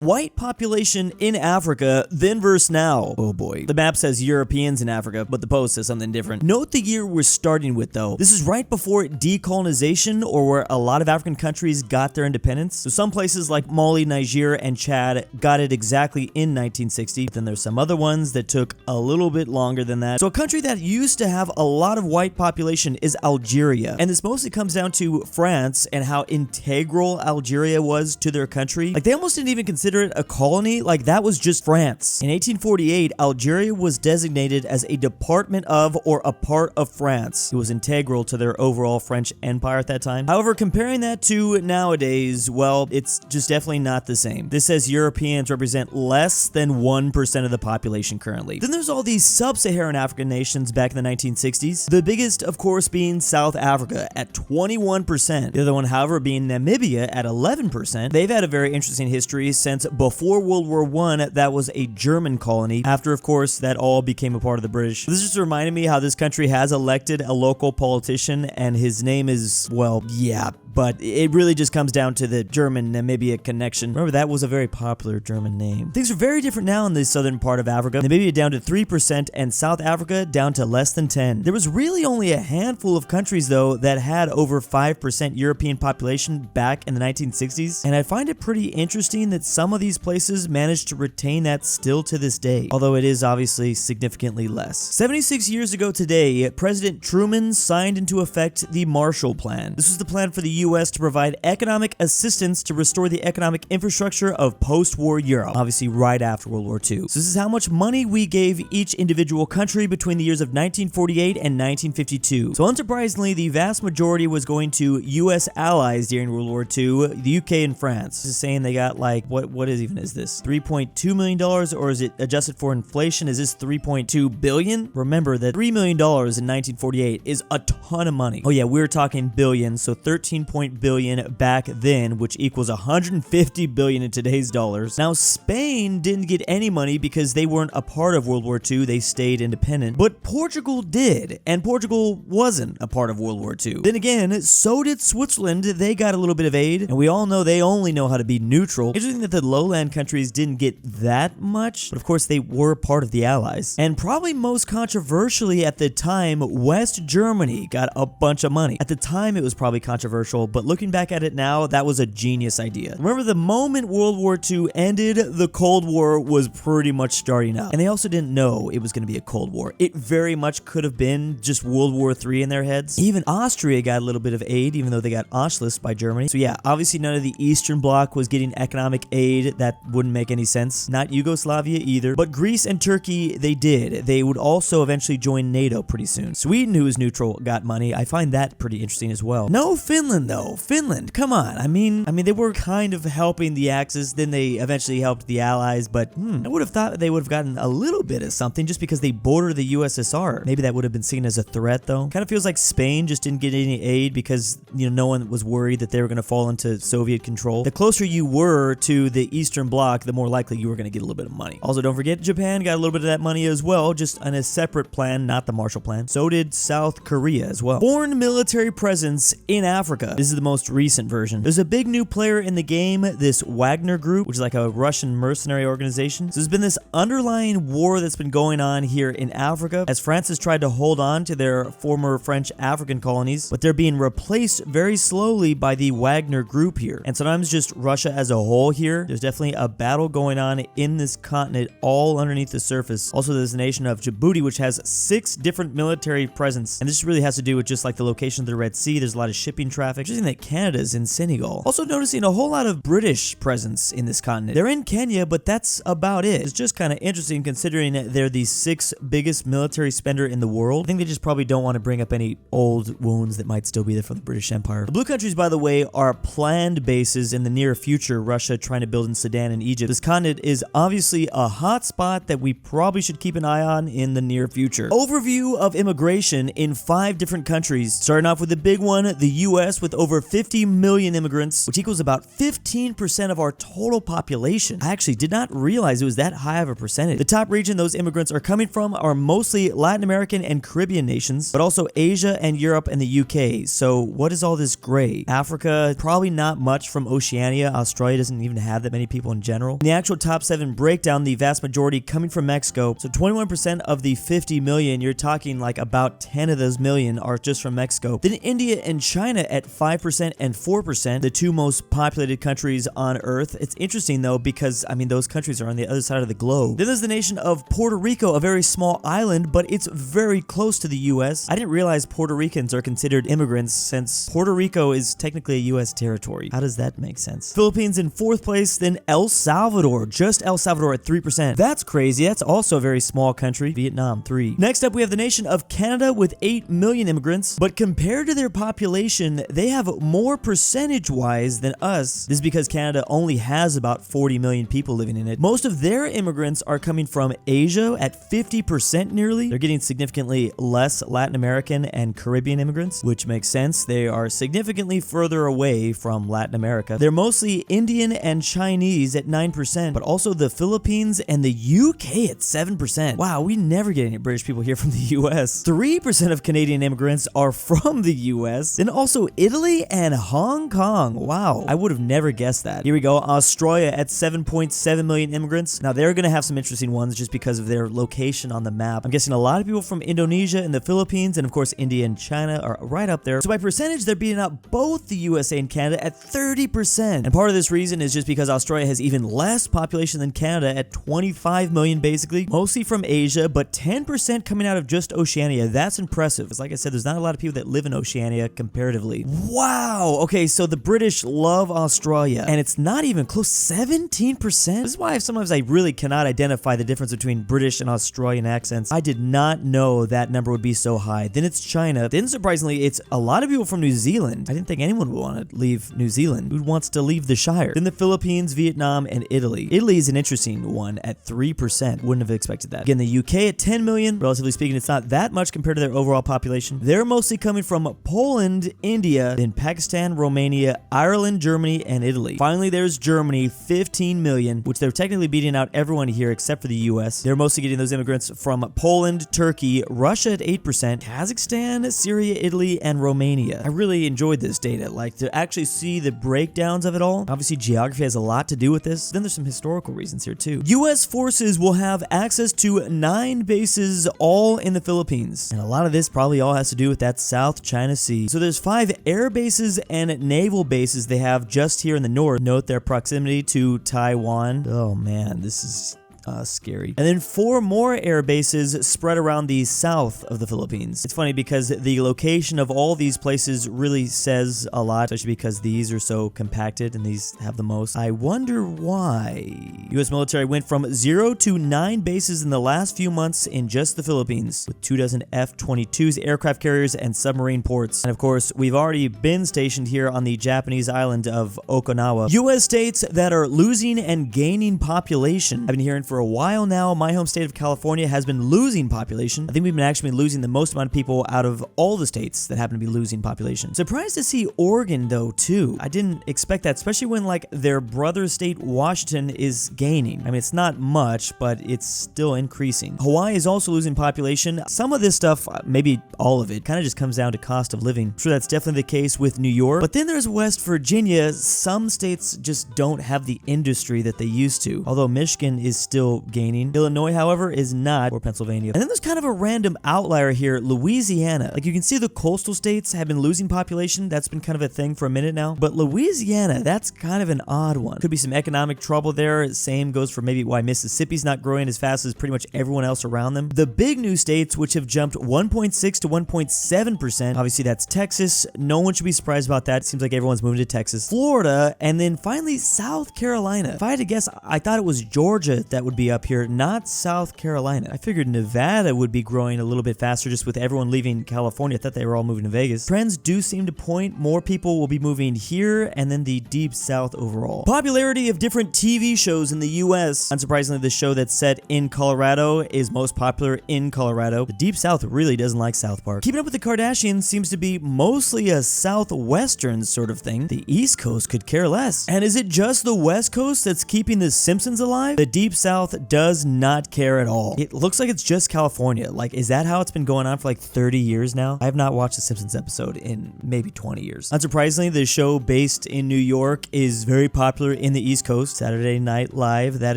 White population in Africa then versus now. Oh boy. The map says Europeans in Africa, but the post says something different. Note the year we're starting with though. This is right before decolonization, or where a lot of African countries got their independence. So some places like Mali, Niger, and Chad got it exactly in 1960. Then there's some other ones that took a little bit longer than that. So a country that used to have a lot of white population is Algeria. And this mostly comes down to France and how integral Algeria was to their country. Like they almost didn't even consider it a colony, like that was just France. In 1848, Algeria was designated as a department of or a part of France. It was integral to their overall French empire at that time. However, comparing that to nowadays, well, it's just definitely not the same. This says Europeans represent less than 1% of the population currently. Then there's all these sub-Saharan African nations back in the 1960s. The biggest, of course, being South Africa at 21%. The other one, however, being Namibia at 11%. They've had a very interesting history since before World War I, that was a German colony. After, of course, that all became a part of the British. This just reminded me how this country has elected a local politician, and his name is, well, yeah, but it really just comes down to the German-Namibia connection. Remember, that was a very popular German name. Things are very different now in the southern part of Africa. Namibia down to 3% and South Africa down to less than 10. There was really only a handful of countries, though, that had over 5% European population back in the 1960s, and I find it pretty interesting that some of these places managed to retain that still to this day, although it is obviously significantly less. 76 years ago today, President Truman signed into effect the Marshall Plan. This was the plan for the U.S. to provide economic assistance to restore the economic infrastructure of post-war Europe, obviously right after World War II. So this is how much money we gave each individual country between the years of 1948 and 1952. So unsurprisingly, the vast majority was going to U.S. allies during World War II, the UK and France. This is saying they got like, what is this? $3.2 million, or is it adjusted for inflation? Is this $3.2 billion? Remember that $3 million in 1948 is a ton of money. Oh yeah, we're talking billions, so 13 billion back then, which equals 150 billion in today's dollars. Now, Spain didn't get any money because they weren't a part of World War II. They stayed independent. But Portugal did, and Portugal wasn't a part of World War II. Then again, so did Switzerland. They got a little bit of aid, and we all know they only know how to be neutral. Interesting that the lowland countries didn't get that much, but of course they were part of the Allies. And probably most controversially at the time, West Germany got a bunch of money. At the time, it was probably controversial, but looking back at it now, that was a genius idea. Remember, the moment World War II ended, the Cold War was pretty much starting up. And they also didn't know it was going to be a Cold War. It very much could have been just World War III in their heads. Even Austria got a little bit of aid, even though they got Auschwitz by Germany. So yeah, obviously none of the Eastern Bloc was getting economic aid. That wouldn't make any sense. Not Yugoslavia either. But Greece and Turkey, they did. They would also eventually join NATO pretty soon. Sweden, who was neutral, got money. I find that pretty interesting as well. No Finland, though. Finland, come on. I mean, they were kind of helping the Axis, then they eventually helped the Allies, but I would have thought they would have gotten a little bit of something just because they border the USSR. Maybe that would have been seen as a threat, though. Kind of feels like Spain just didn't get any aid because, no one was worried that they were going to fall into Soviet control. The closer you were to the Eastern Bloc, the more likely you were going to get a little bit of money. Also, don't forget, Japan got a little bit of that money as well, just on a separate plan, not the Marshall Plan. So did South Korea as well. Foreign military presence in Africa. This is the most recent version. There's a big new player in the game, this Wagner Group, which is like a Russian mercenary organization. So there's been this underlying war that's been going on here in Africa as France has tried to hold on to their former French African colonies, but they're being replaced very slowly by the Wagner Group here. And sometimes just Russia as a whole here. There's definitely a battle going on in this continent all underneath the surface. Also, there's the nation of Djibouti, which has 6 different military presence. And this really has to do with just like the location of the Red Sea. There's a lot of shipping traffic. Interesting that Canada's in Senegal. Also noticing a whole lot of British presence in this continent. They're in Kenya, but that's about it. It's just kind of interesting considering they're the 6th biggest military spender in the world. I think they just probably don't want to bring up any old wounds that might still be there from the British Empire. The blue countries, by the way, are planned bases in the near future. Russia trying to build in Sudan and Egypt. This continent is obviously a hot spot that we probably should keep an eye on in the near future. Overview of immigration in 5 different countries. Starting off with the big one, the US, with over 50 million immigrants, which equals about 15% of our total population. I actually did not realize it was that high of a percentage. The top region those immigrants are coming from are mostly Latin American and Caribbean nations, but also Asia and Europe and the UK. So what is all this gray? Africa, probably not much from Oceania. Australia doesn't even have that that many people in general. In the actual top 7 breakdown, the vast majority coming from Mexico. So 21% of the 50 million, you're talking like about 10 of those million are just from Mexico. Then India and China at 5% and 4%, the 2 most populated countries on Earth. It's interesting though, because I mean, those countries are on the other side of the globe. Then there's the nation of Puerto Rico, a very small island, but it's very close to the US. I didn't realize Puerto Ricans are considered immigrants since Puerto Rico is technically a US territory. How does that make sense? Philippines in 4th place, then El Salvador, just El Salvador at 3%. That's crazy. That's also a very small country. Vietnam, 3. Next up, we have the nation of Canada with 8 million immigrants, but compared to their population, they have more percentage-wise than us. This is because Canada only has about 40 million people living in it. Most of their immigrants are coming from Asia at 50% nearly. They're getting significantly less Latin American and Caribbean immigrants, which makes sense. They are significantly further away from Latin America. They're mostly Indian and Chinese at 9%, but also the Philippines and the UK at 7%. Wow, we never get any British people here from the US. 3% of Canadian immigrants are from the US. Then also Italy and Hong Kong. Wow, I would have never guessed that. Here we go, Australia at 7.7 million immigrants. Now they're gonna have some interesting ones just because of their location on the map. I'm guessing a lot of people from Indonesia and the Philippines, and of course India and China are right up there. So by percentage, they're beating out both the USA and Canada at 30%. And part of this reason is just because Australia has even less population than Canada at 25 million basically, mostly from Asia, but 10% coming out of just Oceania. That's impressive. Because like I said, there's not a lot of people that live in Oceania comparatively. Wow. Okay, so the British love Australia, and it's not even close. 17%? This is why sometimes I really cannot identify the difference between British and Australian accents. I did not know that number would be so high. Then it's China. Then surprisingly, it's a lot of people from New Zealand. I didn't think anyone would want to leave New Zealand. Who wants to leave the Shire? Then the Philippines, Vietnam, and Italy. Italy is an interesting one at 3%. Wouldn't have expected that. Again, the UK at 10 million. Relatively speaking, it's not that much compared to their overall population. They're mostly coming from Poland, India, then Pakistan, Romania, Ireland, Germany, and Italy. Finally, there's Germany, 15 million, which they're technically beating out everyone here except for the US. They're mostly getting those immigrants from Poland, Turkey, Russia at 8%, Kazakhstan, Syria, Italy, and Romania. I really enjoyed this data, like to actually see the breakdowns of it all. Obviously, geography has a lot to do with this. Then there's some historical reasons here too. US forces will have access to 9 bases all in the Philippines. And a lot of this probably all has to do with that South China Sea. So there's 5 air bases and naval bases they have just here in the north. Note their proximity to Taiwan. Oh man, this is scary. And then 4 more air bases spread around the south of the Philippines. It's funny because the location of all these places really says a lot, especially because these are so compacted and these have the most. I wonder why. US military went from 0 to 9 bases in the last few months in just the Philippines, with 24 F-22s, aircraft carriers, and submarine ports. And of course, we've already been stationed here on the Japanese island of Okinawa. US states that are losing and gaining population. I've been hearing for a while now, my home state of California has been losing population. I think we've been actually losing the most amount of people out of all the states that happen to be losing population. Surprised to see Oregon though too. I didn't expect that, especially when like their brother state Washington is gaining. I mean, it's not much, but it's still increasing. Hawaii is also losing population. Some of this stuff, maybe all of it, kind of just comes down to cost of living. I'm sure that's definitely the case with New York. But then there's West Virginia. Some states just don't have the industry that they used to, although Michigan is still gaining. Illinois, however, is not, or Pennsylvania. And then there's kind of a random outlier here, Louisiana. Like you can see the coastal states have been losing population. That's been kind of a thing for a minute now. But Louisiana, that's kind of an odd one. Could be some economic trouble there. Same goes for maybe why Mississippi's not growing as fast as pretty much everyone else around them. The big new states, which have jumped 1.6 to 1.7%. Obviously, that's Texas. No one should be surprised about that. It seems like everyone's moving to Texas. Florida, and then finally South Carolina. If I had to guess, I thought it was Georgia that would be up here, not South Carolina. I figured Nevada would be growing a little bit faster just with everyone leaving California. I thought they were all moving to Vegas. Trends do seem to point more people will be moving here and then the deep south overall. Popularity of different TV shows in the US. Unsurprisingly, the show that's set in Colorado is most popular in Colorado. The deep south really doesn't like South Park. Keeping Up with the Kardashians seems to be mostly a southwestern sort of thing. The East Coast could care less. And is it just the West Coast that's keeping the Simpsons alive? The deep south South does not care at all. It looks like it's just California. Like, is that how it's been going on for like 30 years now? I have not watched a Simpsons episode in maybe 20 years. Unsurprisingly, the show based in New York is very popular in the East Coast. Saturday Night Live, that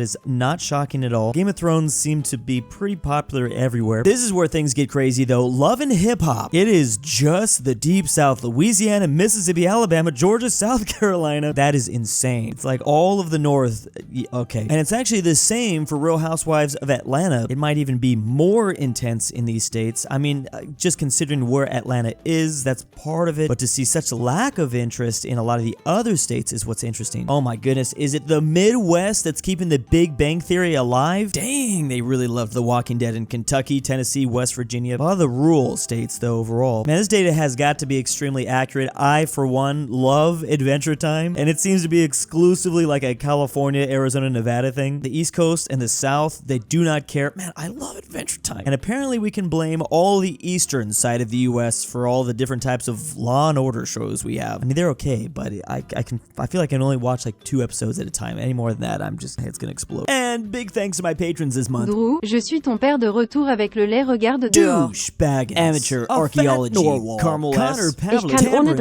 is not shocking at all. Game of Thrones seemed to be pretty popular everywhere. This is where things get crazy though. Love and Hip Hop. It is just the Deep South. Louisiana, Mississippi, Alabama, Georgia, South Carolina. That is insane. It's like all of the North. Okay. And it's actually the same for Real Housewives of Atlanta. It might even be more intense in these states. I mean, just considering where Atlanta is, that's part of it. But to see such a lack of interest in a lot of the other states is what's interesting. Oh my goodness. Is it the Midwest that's keeping the Big Bang Theory alive? Dang, they really loved The Walking Dead in Kentucky, Tennessee, West Virginia. A lot of the rural states though overall. Man, this data has got to be extremely accurate. I, for one, love Adventure Time, and it seems to be exclusively like a California, Arizona, Nevada thing. The East Coast and the South, they do not care. Man, I love Adventure Time. And apparently we can blame all the eastern side of the US for all the different types of Law and Order shows we have. I mean, they're okay, but I feel like I can only watch like 2 episodes at a time. Any more than that, it's gonna explode. And big thanks to my patrons this month. Drew, je suis ton père de retour avec le lait, regarde dehors. DOOCHBAGGINS, Amateur Archaeology, Carmel Saida, Tambre, Edward,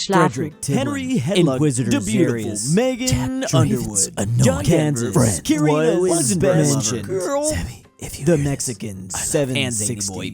Fredrik Tibblin, InquisitorXarius, DaBeautiful-MEGAN-Underwood, JohnDenver, KirinoIsBestGirl, The Mexicans, 760,